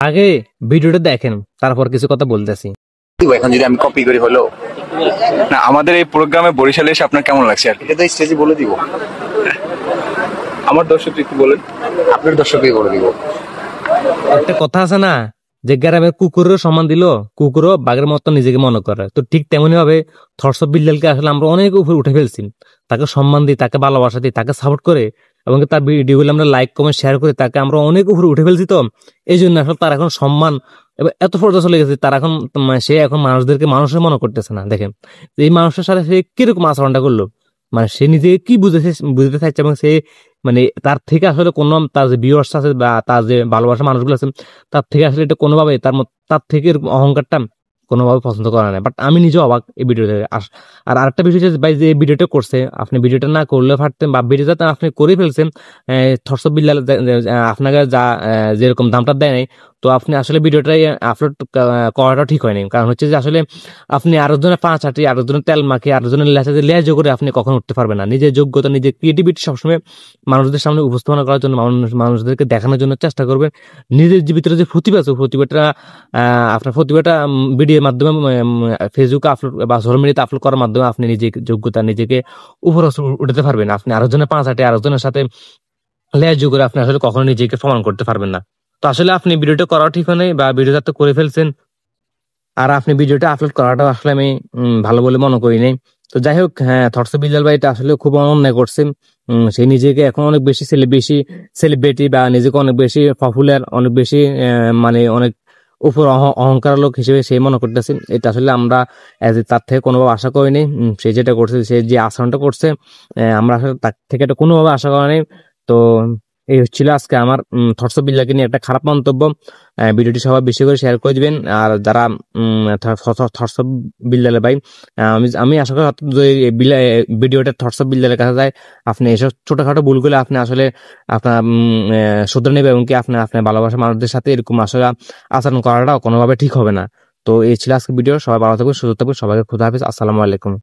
আগে ভিডিওটা দেখেন, তারপর কিছু কথা বলতেছি। এখন যদি আমি কপি করি হলো না, আমাদের এই প্রোগ্রামে বরিশালে এসে আপনার কেমন লাগছে? আর কি এটা তো স্টেজে বলে দিব, আমার দর্শক একটু বলেন, আপনার দর্শকই বলে দিব। একটা কথা আছে না, যে গ্রামের কুকুরের সম্মান দিল, কুকুরও বাঘের মতো নিজেকে মনে করে। তো ঠিক তেমনি ভাবে থটস অফ বিল্লালকে আসলে আমরা অনেক উপরে উঠে ফেলছি। তাকে সম্মান দিই, তাকে ভালোবাসা দিই, তাকে সাপোর্ট করে এবং তার ভিডিওগুলো আমরা লাইক কমেন্ট শেয়ার করে তাকে আমরা অনেক উপরে উঠে ফেলছি। তো এই জন্য আসলে তার এখন সম্মান এবার এত পর্যায়ে চলে গেছে, তার এখন সে এখন মানুষদেরকে মানুষের মনে করতেছে না। দেখেন এই মানুষের সাথে সে কিরকম আচরণটা করলো, মানে সে নিজে কি বুঝতে চাইছে এবং সে মানে তার থেকে আসলে কোনো তার যে ভিউয়ার্স আছে বা তার যে ভালোবাসা মানুষগুলো আছে তার থেকে আসলে এটা কোনোভাবে তার থেকে এরকম অহংকারটা কোনোভাবে পছন্দ করা নাই। বাট আমি নিজে অবাক এই ভিডিও থেকে। আর আরেকটা বিষয় হচ্ছে ভাই, যে ভিডিওটা করছে, আপনি ভিডিওটা না করলে পারতেন বা ভিডিওটা আপনি করে ফেলছেন, থটস অফ বিল্লাল আপনাকে যা যেরকম দামটা দেয় নাই, তো আপনি আসলে ভিডিওটাই আপলোড করাটা ঠিক হয়নি। কারণ হচ্ছে যে আসলে আপনি আরেকজনের পা চাটি, আরেকজনের তেল মাখিয়ে, আরেকজনের লেসাতে লেজ করে আপনি কখন উঠতে পারবেন না। নিজের যোগ্যতা, নিজের ক্রিয়েটিভিটি সবসময় মানুষদের সামনে উপস্থাপনা করার জন্য, মানুষদেরকে দেখানোর জন্য চেষ্টা করবেন। নিজের যে ভিতরে যে প্রতিভা আছে, প্রতিভাটা আপনার প্রতিভাটা ভিডিওর মাধ্যমে ফেসবুকে আপলোড বা সোশ্যাল মিডিয়াতে আপলোড করার মাধ্যমে আপনি নিজেকে যোগ্যতা, নিজেকে উপরে উঠাতে পারবেন। আপনি আরেকজনের পা চাটি, আরেকজনের সাথে লেজ করে আপনি আসলে কখনো নিজেকে প্রমাণ করতে পারবেন না। তো আসলে আপনি ভিডিওটা করা ঠিক হয় নাই বা ভিডিওটা তো করে ফেলছেন, আর আপনি ভিডিওটা আপলোড করাটা আসলে আমি ভালো বলে মনে করি নাই। তো যাই হোক, হ্যাঁ, থটস বিল্লাল ভাই এটা আসলে খুব অন্যায় করছে। সে নিজেকে এখন অনেক বেশি সেলিব্রিটি বা নিজেকে অনেক বেশি পপুলার, অনেক বেশি মানে অনেক উপর অহংকার লোক হিসেবে সে মনে করতেছে। এটা আসলে আমরা তার থেকে কোনোভাবে আশা করিনি। সে যেটা করছে, সে যে আচরণটা করছে, আমরা আসলে তার থেকে এটা কোনোভাবে আশা করিনি। তো এই হচ্ছিল আজকে আমার থটস বিল্লাহকে নিয়ে একটা খারাপ মন্তব্য। ভিডিওটি সবাই বেশি করে শেয়ার করে দিবেন। আর যারা থটস বিল্লাল ভাই, আমি আশা করি ভিডিওটা থটস বিল্লালের কাছে যায়, আপনি এসব ছোটখাটো ভুলগুলো আপনি আসলে আপনার শুধরে নেবে এবং কি আপনার ভালোবাসা মানুষদের সাথে এরকম আসলে আচরণ করাটা কোনোভাবে ঠিক হবে না। তো এই ছিল আজকে ভিডিও। সবাই ভালো থাকবে, সুস্থ থাকবে, সবাইকে খুদা হাফেজ, আসসালামু আলাইকুম।